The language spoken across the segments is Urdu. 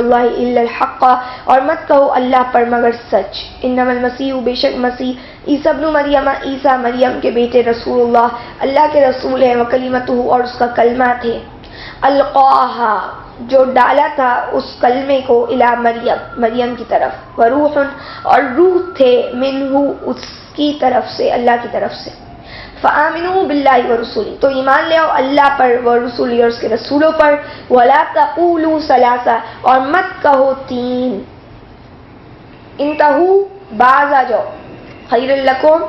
اللہ الا الحق، اور مت کہو اللہ پر مگر سچ. انما المسیح، بے شک مسیح، عیسیٰ ابن مریم، عیسیٰ مریم کے بیٹے، رسول اللہ کے رسول ہیں، وکلمتہ، اور اس کا کلمہ تھے، القاہا، جو ڈالا تھا اس کلمے کو، الی مریم کی طرف، وروح، اور روح تھے، منہ، اس کی طرف سے، اللہ کی طرف سے. فآمنوا باللہ ورسولہ، تو ایمان لے آؤ اللہ پر، ورسولہ، اور اس کے رسولوں پر. ولا تقولوا ثلاثہ، اور مت کہو تین. انتہو، باز آ جاؤ، خیر لکم،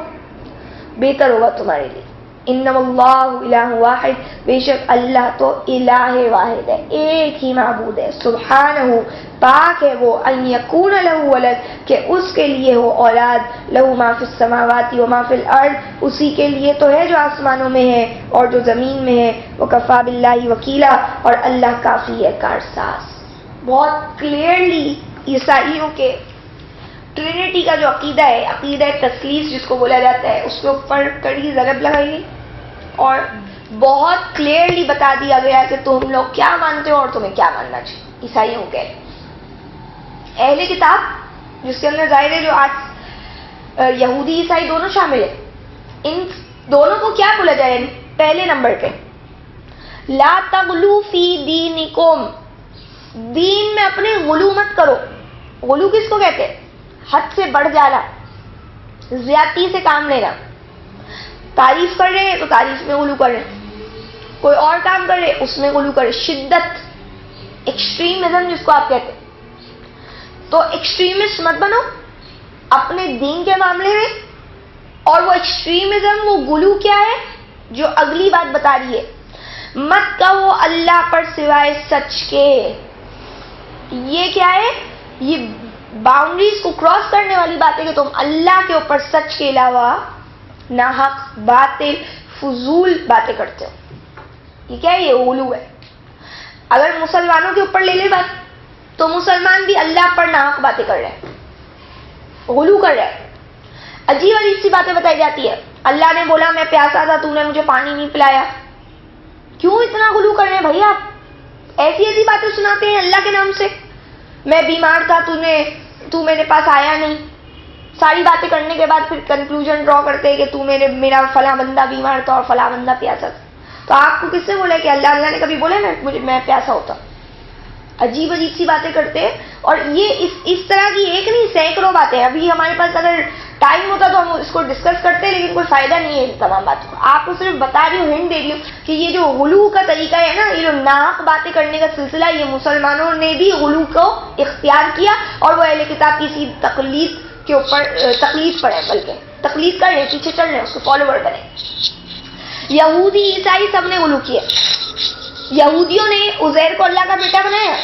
بہتر ہوگا تمہارے لیے. انما اللہ الہ واحد، بے شک اللہ تو الہ واحد ہے، ایک ہی معبود ہے. سبحانہ، پاک ہے وہ، ان یکون لہ ولد، کہ اس کے لیے ہو اولاد. لہ ما فی السماوات و ما فی الارض، اسی کے لیے تو ہے جو آسمانوں میں ہے اور جو زمین میں ہے. وکفی باللہ وکیلا، اور اللہ کافی ہے کارساز. بہت کلیئرلی عیسائیوں کے ٹرینٹی کا جو عقیدہ ہے، عقیدہ تثلیث جس کو بولا جاتا ہے، اس کے اوپر کڑی ضرب لگائی گئی اور بہت کلیئرلی بتا دیا گیا کہ تم لوگ کیا مانتے ہو اور تمہیں کیا ماننا چاہیے. عیسائیوں کے اہل کتاب، جس کے اندر ظاہر ہے جو آج یہودی عیسائی دونوں شامل ہیں، ان دونوں کو کیا بولا جائے پہلے نمبر پہ؟ لا تغلو فی دینکم، دین میں اپنے غلو مت کرو. غلو کس کو کہتے ہیں؟ حد سے بڑھ جانا، زیادتی سے کام لینا. تعریف کر رہے ہیں تو تعریف میں غلو کر رہے ہیں، کوئی اور کام کر رہے اس میں غلو کرے. شدت، ایکسٹریمزم جس کو آپ کہتے ہیں. تو ایکسٹریمسٹ مت بنو اپنے دین کے معاملے میں. اور وہ ایکسٹریمزم، وہ غلو کیا ہے جو اگلی بات بتا رہی ہے، مت کہو اللہ پر سوائے سچ کے. یہ کیا ہے؟ یہ باؤنڈریز کو کراس کرنے والی بات ہے کہ تم اللہ کے اوپر سچ کے علاوہ ناحق، باطل، فضول باتیں کرتے ہو. یہ کیا ہے؟ یہ غلو ہے. اگر مسلمانوں کے اوپر لے لے بات، تو مسلمان بھی اللہ پر ناحق باتیں کر رہے ہیں، غلو کر رہے ہیں. عجیب عجیب سی باتیں بتائی جاتی ہے. اللہ نے بولا میں پیاسا تھا، تو نے مجھے پانی نہیں پلایا. کیوں اتنا غلو کر رہے ہیں بھائی آپ؟ ایسی ایسی باتیں سناتے ہیں اللہ کے نام سے. میں بیمار تھا، تو میرے پاس آیا نہیں. ساری باتیں کرنے کے بعد پھر کنکلوژن ڈرا کرتے ہیں کہ میرا فلاں بندہ بیمار تھا اور فلاں بندہ پیاسا تھا. تو آپ کو کس نے بولا کہ اللہ نے کبھی بولا میں پیاسا ہوتا؟ عجیب عجیب سی باتیں کرتے ہیں. اور یہ اس طرح کی ایک نہیں، سینکڑوں باتیں. ابھی ہمارے پاس اگر ٹائم ہوتا تو ہم اس کو ڈسکس کرتے ہیں، لیکن کوئی فائدہ نہیں ہے ان تمام باتوں کا. آپ کو صرف بتا رہی ہوں، ہنٹ دے رہی ہوں کہ یہ جو غلو کا طریقہ ہے نا، یہ جو ناحق باتیں کرنے کا سلسلہ، یہ مسلمانوں نے بھی غلو کو اختیار کیا اور وہ اہل کتاب کی سی تقلید کے اوپر تقلید پر ہے، بلکہ تقلید کر رہے ہیں، پیچھے چل رہے ہیں، اس کو فالوور کریں. یہودی عیسائی سب نے غلو کیا. یہودیوں نے عزیر کو اللہ کا بیٹا بنایا،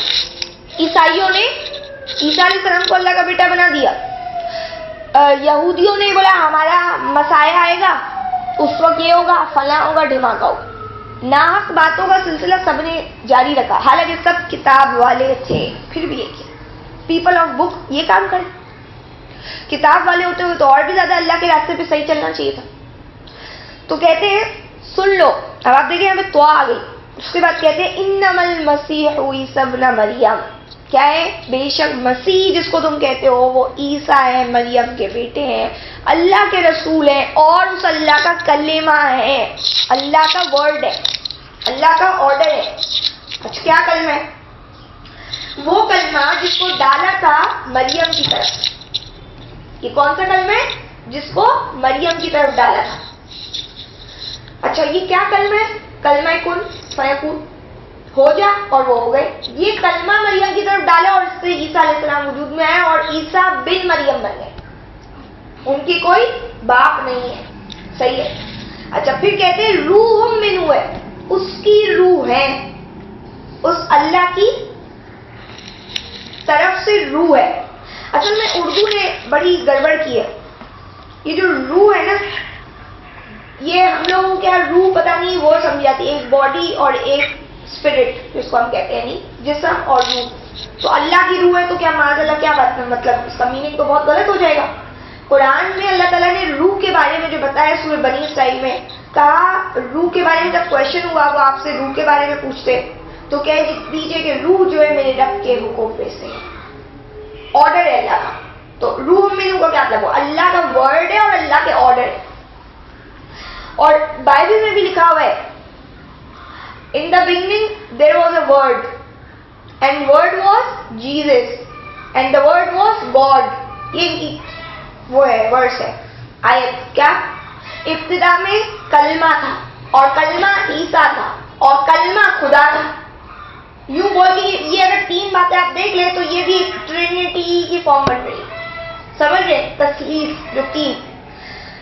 عیسائیوں نے عیسیٰ علیہ السلام کو اللہ کا بیٹا بنا دیا. یہودیوں نے بولا ہمارا مسیح آئے گا، اس وقت یہ ہوگا، فلاں ہوگا، ڈھماکہ ہوگا. ناحق باتوں کا سلسلہ سب نے جاری رکھا، حالانکہ سب کتاب والے تھے، پھر بھی یہ کیا. پیپل آف بک یہ کام کرے. کتاب والے ہوتے ہوئے تو اور بھی زیادہ اللہ کے راستے پہ صحیح چلنا چاہیے تھا. تو کہتے ہیں سن لو. اب آپ دیکھیں ہمیں تو آ گئی. اس کے بعد کہتے ہیں انما المسیح عیسی ابن مریم، کیا ہے؟ بے شک مسیح جس کو تم کہتے ہو وہ عیسیٰ ہے، مریم کے بیٹے ہیں، اللہ کے رسول ہیں، اور اس اللہ کا کلمہ ہے، اللہ کا ورڈ ہے، اللہ کا آرڈر ہے. اچھا کیا کلمہ ہے؟ وہ کلمہ جس کو ڈالا تھا مریم کی طرف. یہ کون سا کلمہ ہے؟ جس کو مریم کی طرف ڈالا تھا. اچھا یہ کیا کلمہ ہے؟ کلمہ کن فیکون، ہو جا، اور وہ ہو گئے. یہ کلمہ مریم کی طرف ڈالا اور اس سے عیسیٰ علیہ السلام وجود میں آئے اور عیسیٰ بن مریم بن گئے. ان کی کوئی باپ نہیں ہے. صحیح ہے. اچھا پھر کہتے ہیں روح منہ ہے، اس کی روح ہے، اس اللہ کی طرف سے روح ہے. اصل میں اردو نے بڑی گڑبڑ کی ہے. یہ جو روح ہے نا، یہ ہم لوگوں کے روح پتہ نہیں وہ سمجھ جاتی ہے، ایک باڈی اور ایک اسپرٹ جس کو ہم کہتے ہیں، نہیں جسم اور روح. تو اللہ کی روح ہے تو کیا معاذ اللہ کیا بات ہے، مطلب اس کا میننگ تو بہت غلط ہو جائے گا. قرآن میں اللہ تعالیٰ نے روح کے بارے میں جو بتایا سورہ بنی اسرائیل میں، کہا روح کے بارے میں جب کویشچن ہوا وہ آپ سے روح کے بارے میں پوچھتے تو کہہ دیجیے کہ روح جو ہے میرے رب کے حکم پہ سے ہے، آرڈر ہے اللہ کا. تو روح میں کا کیا مطلب؟ اللہ کا ورڈ ہے اور اللہ کے آرڈر ہے. اور بائبل میں بھی لکھا ہوا ہے in the beginning there was a word and word was Jesus and the word was God. یہ وہ ہے ورس ہے آیت. کیا؟ ابتدا میں کلمہ تھا اور کلمہ عیسیٰ تھا اور کلمہ خدا تھا. یوں بول کے یہ اگر تین باتیں آپ دیکھ لیں تو یہ بھی ایک ٹرینٹی کی فارم بن رہی ہے. سمجھ رہے؟ تثلیث جو تین.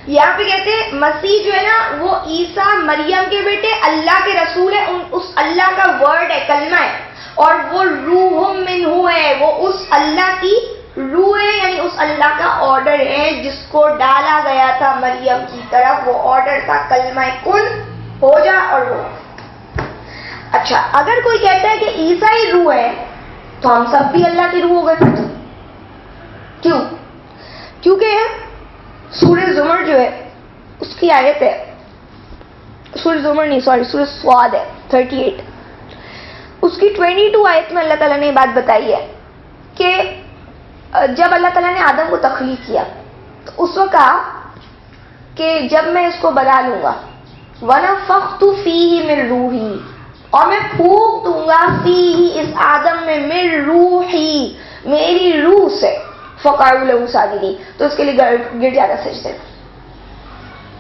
یہاں پہ کہتے ہیں مسیح جو ہے نا وہ عیسیٰ مریم کے بیٹے اللہ کے رسول ہے، اس اللہ کا ورڈ ہے، کلمہ ہے، اور وہ روح منہ ہے، وہ اس اللہ کی روح ہے، یعنی اس اللہ کا آرڈر ہے جس کو ڈالا گیا تھا مریم کی طرف. وہ آرڈر تھا کلمہ کن ہو جا اور وہ. اچھا اگر کوئی کہتا ہے کہ عیسیٰ ہی روح ہے تو ہم سب بھی اللہ کی روح ہو گئے. کیوں؟ کیونکہ سورہ زمر جو ہے اس کی آیت ہے، سورہ زمر نہیں سورہ سواد ہے 38، اس کی 22 آیت میں اللہ تعالیٰ نے یہ بات بتائی ہے کہ جب اللہ تعالیٰ نے آدم کو تخلیق کیا تو اس وقت کہا کہ جب میں اس کو بنا لوں گا وَنَفَخْتُ فِيهِ مِن رُوحِي، اور میں پھونک دوں گا فِيهِ اس آدم میں مِن رُوحِي میری روح سے، فَقَعُوا لَهُ سَاجِدِينَ تو اس کے لیے گر جانا سجدے.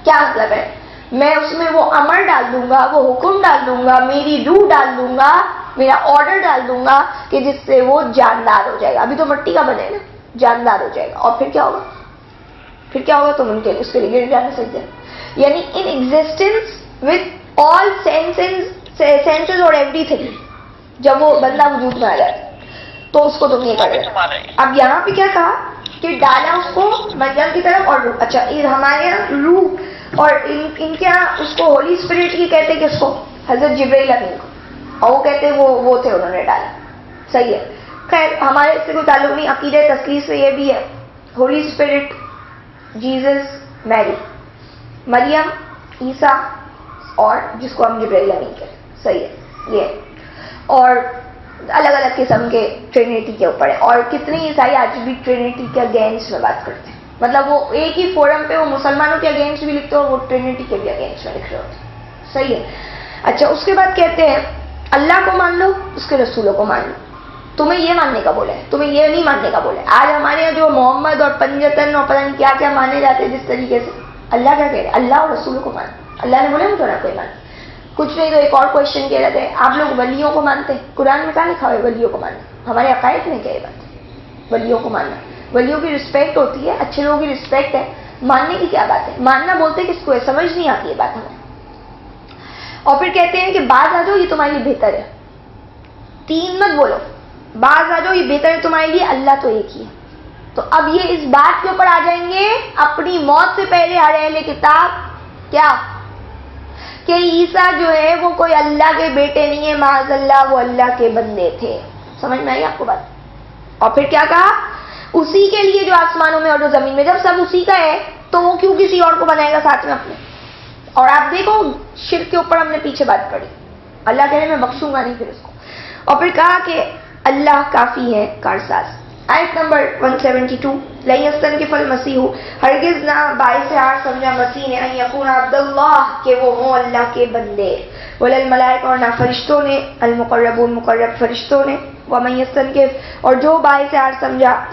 کیا مطلب ہے؟ میں اس میں وہ امر ڈال دوں گا، وہ حکم ڈال دوں گا، میری روح ڈال دوں گا، میرا آرڈر ڈال دوں گا کہ جس سے وہ جاندار ہو جائے گا. ابھی تو مٹی کا بنے گا، جاندار ہو جائے گا. اور پھر کیا ہوگا؟ پھر کیا ہوگا؟ تم ان کے اس کے لیے گر جانا سجدے. یعنی ان ایگزسٹنس وتھ آل سینسز اور ایوری تھنگ. جب وہ بندہ وجود میں آ جائے تو اس کو تم یہ کر رہے. اب یہاں پہ کیا کہا کہ ڈالا اس کو مریم کی طرف اور روح. اچھا ہمارے یہاں روح اور ان کے یہاں اس کو ہولی اسپرٹ کی کہتے کہ اس کو حضرت جبرائیل امین کو، اور وہ کہتے وہ تھے انہوں نے ڈالا. صحیح ہے. خیر ہمارے اس سے کوئی تعلق نہیں. عقیدہ تثلیث سے یہ بھی ہے ہولی اسپرٹ، جیزس، میری، مریم، عیسیٰ اور جس کو ہم جبرائیل امین کہتے ہیں. صحیح ہے یہ. اور الگ الگ قسم کے ٹرینیٹی کے اوپر ہے. اور کتنے عیسائی آج بھی ٹرینیٹی کے اگینسٹ میں بات کرتے ہیں. مطلب وہ ایک ہی فورم پہ وہ مسلمانوں کے اگینسٹ بھی لکھتے ہیں اور وہ ٹرینیٹی کے بھی اگینسٹ میں لکھ رہے ہوتے ہیں. صحیح ہے. اچھا اس کے بعد کہتے ہیں اللہ کو مان لو، اس کے رسولوں کو مان لو. تمہیں یہ ماننے کا بولا ہے، تمہیں یہ نہیں ماننے کا بولا ہے. آج ہمارے یہاں جو محمد اور پنجتن اور پتہ نہیں کیا کیا مانے جاتے ہیں جس طریقے سے، اللہ کیا کہہ رہے ہیں؟ اللہ اور رسولوں کو مان. اللہ نے بولا تو نہ کوئی مان. کچھ نہیں تو ایک اور کوشچن کہہ رہے تھے آپ لوگ ولیوں کو مانتے ہیں؟ قرآن میں کہاں لکھا ہوا ہے ولیوں کو ماننا؟ ہمارے عقائد میں کیا یہ بات ہے؟ ولیوں کو ماننا، ولیوں کی رسپیکٹ ہوتی ہے، اچھے لوگوں کی رسپیکٹ ہے. ماننے کی کیا بات ہے؟ ماننا بولتے کس کو ہے؟ سمجھ نہیں آتی یہ بات ہمیں. اور پھر کہتے ہیں کہ باز آ جاؤ یہ تمہارے لیے بہتر ہے. تین مت بولو، باز آ جاؤ یہ بہتر ہے تمہارے لیے، اللہ تو ایک ہی ہے. تو اب یہ اس بات کے اوپر آ جائیں گے اپنی موت سے پہلے ہر اہل کتاب کیا کہ عیسیٰ جو ہے وہ کوئی اللہ کے بیٹے نہیں ہے، معاذ اللہ وہ اللہ کے بندے تھے. سمجھ میں آئی آپ کو بات؟ اور پھر کیا کہا؟ اسی کے لیے جو آسمانوں میں اور جو زمین میں، جب سب اسی کا ہے تو وہ کیوں کسی اور کو بنائے گا ساتھ میں اپنے؟ اور آپ دیکھو شرک کے اوپر ہم نے پیچھے بات پڑھی، اللہ کہہ رہے میں بخشوں گا نہیں پھر اس کو. اور پھر کہا کہ اللہ کافی ہے کارساز. آیت نمبر 172 لن یستنکف المسیح، ہرگز نہ باعث عار سمجھا مسیح نے ان یکون عبد اللہ کہ وہ ہوں اللہ کے بندے، وللملائکہ اور نہ فرشتوں نے، المقربون مقرب فرشتوں نے، ومن یستنکف اور جو باعث عار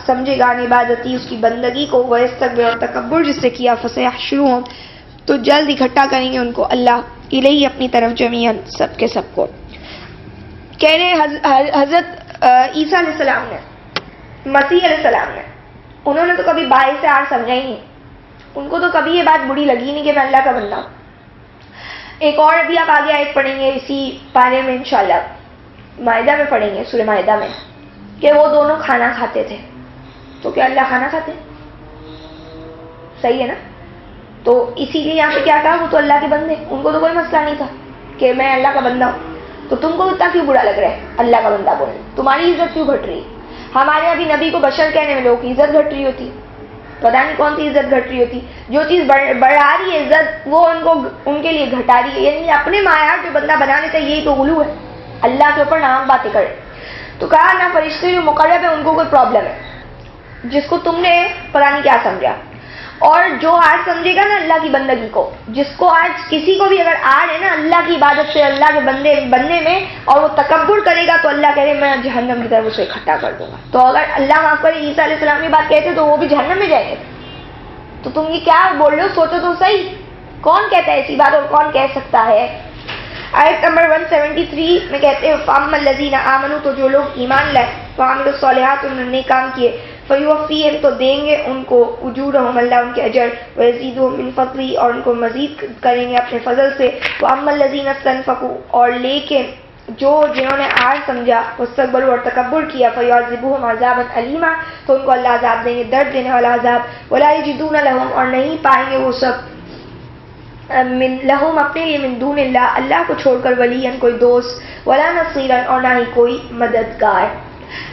سمجھے گا عبادتی اس کی بندگی کو، ویستکبر اور تکبر جس سے کیا، فسیحشرهم تو جلد اکٹھا کریں گے ان کو اللہ الیہ اپنی طرف جمیعا سب کے سب کو. کہہ رہے حضرت عیسیٰ علیہ السلام نے، مسیح علیہ السلام نے، انہوں نے تو کبھی باعث عار سمجھا ہی نہیں. ان کو تو کبھی یہ بات بری لگی نہیں کہ میں اللہ کا بندہ ہوں. ایک اور ابھی آپ آگے آیت پڑھیں گے اسی پارے میں انشاءاللہ، مائدہ میں پڑھیں گے، سورہ مائدہ میں، کہ وہ دونوں کھانا کھاتے تھے. تو کیا اللہ کھانا کھاتے؟ صحیح ہے نا؟ تو اسی لیے یہاں پہ کیا کہا؟ وہ تو اللہ کے بندے، ان کو تو کوئی مسئلہ نہیں تھا کہ میں اللہ کا بندہ ہوں. تو تم کو اتنا کیوں برا لگ رہا ہے اللہ کا بندہ بولنے؟ تمہاری عزت کیوں گھٹ رہی ہے؟ ہمارے ابھی نبی کو بشر کہنے میں لوگوں کی عزت گھٹ رہی ہوتی، پتہ نہیں کون سی عزت گھٹ رہی ہوتی. جو چیز بڑھا رہی ہے عزت وہ ان کے لیے گھٹا رہی ہے. یعنی اپنے معیار جو بندہ بنا لیتا ہے یہی تو غلو ہے. اللہ کے اوپر نام باتیں کرے. تو کہا نہ فرشتے جو مقرب ہیں ان کو کوئی پرابلم ہے, جس کو تم نے پتہ نہیں کیا سمجھا. اور جو آج سمجھے گا نا اللہ کی بندگی کو, جس کو آج کسی کو بھی اگر آڑ ہے نا اللہ کی عبادت سے, اللہ کے بننے میں, اور وہ تکبر کرے گا تو اللہ کہہ رہے میں جہنم کی طرف اسے اکٹھا کر دوں گا. تو اگر اللہ معاف کرے عیسیٰ علیہ السلام یہ بات کہتے تو وہ بھی جہنم میں جائیں گے. تو تم یہ کیا بول رہے ہو, سوچو تو صحیح, کون کہتا ہے ایسی بات اور کون کہہ سکتا ہے. آیت نمبر 173 میں کہتے ہیں فَأَمَّا الَّذِينَ آمَنُوا, تو جو لوگ ایمان لائے, وَعَمِلُوا الصَّالِحَاتِ, انہوں نے نیک کام کیے, فَيُوَفِّيهِمْ, تو دیں گے ان کو, اجورہم, اللہ ان کے اجر, وَيَزِيدُهُم مِّن فَضْلِهِ, اور ان کو مزید کریں گے اپنے فضل سے. وَأَمَّا الَّذِينَ اسْتَنفَقُوا, اور لیکن جنہوں نے آڑ سمجھا, واستكبروا, اور تکبر کیا, فَيُعَذِّبُهُمْ عَذَابًا أَلِيمًا, تو ان کو اللہ عذاب دیں گے, درد دینے والا عذاب. وَلَا يَجِدُونَ لَهُمْ, اور نہیں پائیں گے وہ سب من لہم اپنے لیے, من دون اللہ, اللہ کو چھوڑ کر, ولیاً کوئی دوست, ولا نصیراً, اور نہ ہی کوئی مددگار.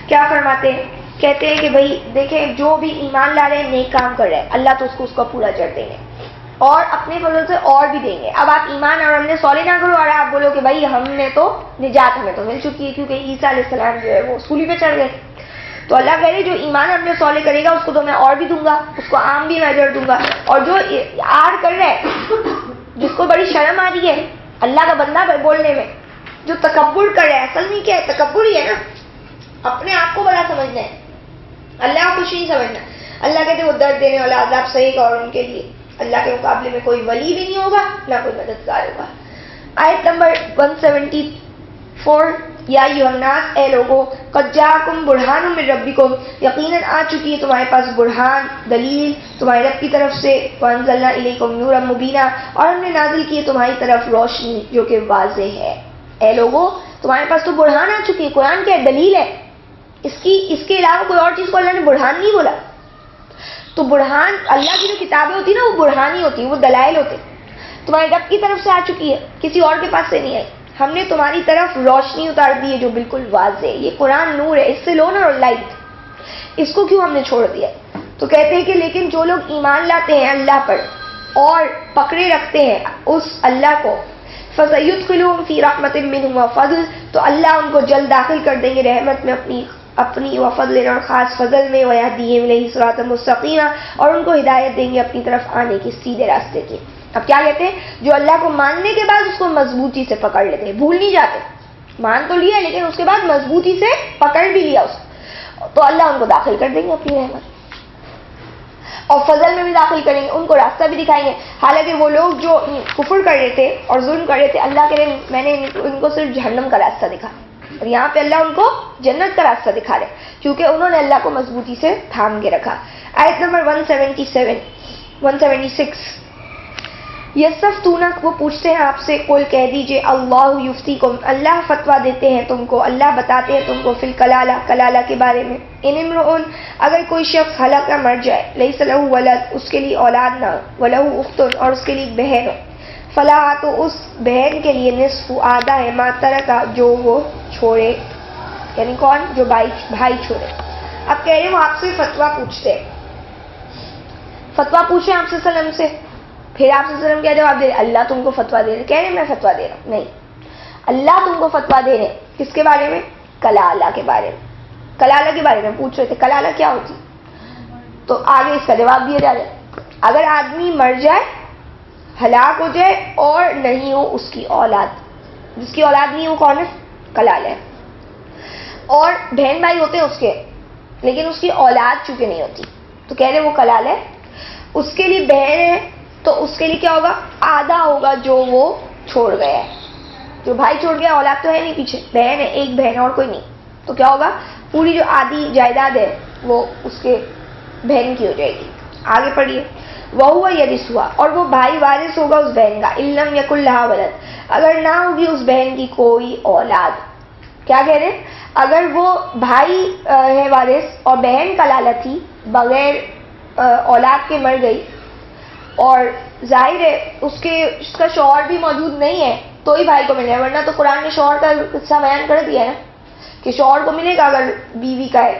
کیا فرماتے ہیں, کہتے ہیں کہ بھئی دیکھیں جو بھی ایمان لا رہے ہیں, نیک کام کر رہے ہیں, اللہ تو اس کو پورا اجر دیں گے اور اپنے فضل سے اور بھی دیں گے. اب آپ ایمان اور عمل صالح نہ کرو اور آپ بولو کہ بھئی ہم نے تو نجات ہمیں تو مل چکی ہے, کیونکہ عیسیٰ علیہ السلام جو ہے وہ سولی پہ چڑھ گئے. تو اللہ کہہ رہے جو ایمان عمل صالح کرے گا اس کو تو میں اور بھی دوں گا, اس کو عام بھی میں اجر دوں گا. اور جو آڑ کر رہا ہے, جس کو بڑی شرم آ رہی ہے اللہ کا بندہ بولنے میں, جو تکبر کر رہا ہے, اصل میں کیا ہے, تکبر ہی ہے نا, اپنے آپ کو بڑا سمجھنا ہے, اللہ کو کچھ نہیں سمجھنا. اللہ کہتے وہ درد دینے والا عذاب سہے گا, اور ان کے لیے اللہ کے مقابلے میں کوئی ولی بھی نہیں ہوگا, نہ کوئی مددگار ہوگا. آیت نمبر 174, یا ایھا الناس, اے لوگوں, قد جاءکم برہان من ربکم, یقیناً آ چکی ہے تمہارے پاس برہان, دلیل تمہاری رب کی طرف سے. وانزلنا الیکم نورا مبینا, اور ہم نے نازل کی ہے تمہاری طرف روشنی جو کہ واضح ہے. اے لوگوں تمہارے پاس تو برہان آ چکی ہے, قرآن کیا دلیل ہے, اس کے علاوہ کوئی اور چیز کو اللہ نے برہان نہیں بولا. تو برہان, اللہ کی جو کتابیں ہوتی ہیں نا وہ برہان ہی ہوتی ہیں, وہ دلائل ہوتے ہیں. تمہاری رب کی طرف سے آ چکی ہے, کسی اور کے پاس سے نہیں آئی. ہم نے تمہاری طرف روشنی اتار دی ہے جو بالکل واضح ہے. یہ قرآن نور ہے, اس سے لو نا لائٹ, اس کو کیوں ہم نے چھوڑ دیا. تو کہتے ہیں کہ لیکن جو لوگ ایمان لاتے ہیں اللہ پر اور پکڑے رکھتے ہیں اس اللہ کو, فَسَيُدْخِلُهُمْ فِي رَحْمَةٍ مِّنْهُ وَفَضْلٍ, تو اللہ ان کو جلد داخل کر دیں گے رحمت میں اپنی وفضل, اور خاص فضل میں. وَيَهْدِيهِمْ إِلَيْهِ صِرَاطًا مُسْتَقِيمًا, اور ان کو ہدایت دیں گے اپنی طرف آنے کی, سیدھے راستے کی. اب کیا کہتے ہیں, جو اللہ کو ماننے کے بعد اس کو مضبوطی سے پکڑ لیتے ہیں, بھول نہیں جاتے. مان تو لیا لیکن اس کے بعد مضبوطی سے پکڑ بھی لیا اس کو, تو اللہ ان کو داخل کر دیں گے اپنی رحمت, اور فضل میں بھی داخل کریں گے, ان کو راستہ بھی دکھائیں گے. حالانکہ وہ لوگ جو کفر کر رہے تھے اور ظلم کر رہے تھے, اللہ کہہ رہے میں نے ان کو صرف جہنم کا راستہ دکھا, اور یہاں پہ اللہ ان کو جنت کا راستہ دکھا رہے, کیونکہ انہوں نے اللہ کو مضبوطی سے تھام کے رکھا. آیت نمبر 176, یستفتونک, وہ پوچھتے ہیں آپ سے, قل کہہ دیجئے, اللہ یفتیکم, اللہ فتویٰ دیتے ہیں تم کو, اللہ بتاتے ہیں تم کو, فی الکلالہ, کلالہ کے بارے میں. ان امرؤن, اگر کوئی شخص ہلاک مر جائے, لیس لہ ولد, اس کے لیے اولاد نہ ہو, ولہ اخت, اور اس کے لیے بہن ہو, فلا, تو اس بہن کے لیے نصف, آدھا ہے, ما ترکا, جو وہ چھوڑے, یعنی کون, جو بھائی چھوڑے. اب کہہ رہے وہ آپ سے فتویٰ پوچھتے ہیں, فتویٰ پوچھیں آپ سے وسلم سے. پھر آپ سے کیا جواب دے رہے, اللہ تم کو فتویٰ دے رہے, کہہ رہے میں فتویٰ دے رہا ہوں, نہیں, اللہ تم کو فتویٰ دے رہے. کس کے بارے میں, کلالہ کے بارے میں. کلالہ کے بارے میں پوچھ رہے تھے, کلالہ کیا ہوتی, تو آگے اس کا جواب دیا جا رہا ہے. اگر آدمی مر جائے, ہلاک ہو جائے, اور نہیں ہو اس کی اولاد, جس کی اولاد نہیں ہو کون ہے, کلالہ ہے. اور بہن بھائی ہوتے ہیں اس کے, لیکن اس کی اولاد چونکہ نہیں ہوتی, تو کہہ رہے وہ کلالہ ہے. اس کے لیے بہن ہے, تو اس کے لیے کیا ہوگا, آدھا ہوگا جو وہ چھوڑ گیا ہے. جو بھائی چھوڑ گیا, اولاد تو ہے نہیں پیچھے, بہن ہے, ایک بہن اور کوئی نہیں, تو کیا ہوگا, پوری جو آدھی جائیداد ہے وہ اس کے بہن کی ہو جائے گی. آگے پڑھیے, وَهُوَ يَرِثُهَا, اور وہ بھائی وارث ہوگا اس بہن کا, إِن لَّمْ يَكُن لَّهَا وَلَدٌ, اگر نہ ہوگی اس بہن کی کوئی اولاد. کیا کہہ رہے ہیں, اگر وہ بھائی ہے وارث اور بہن کلالہ تھی, بغیر اولاد کے مر گئی, اور ظاہر ہے اس کا شوہر بھی موجود نہیں ہے, تو ہی بھائی کو ملے گا, ورنہ تو قرآن نے شوہر کا قصہ بیان کر دیا ہے کہ شوہر کو ملے گا اگر بیوی کا ہے,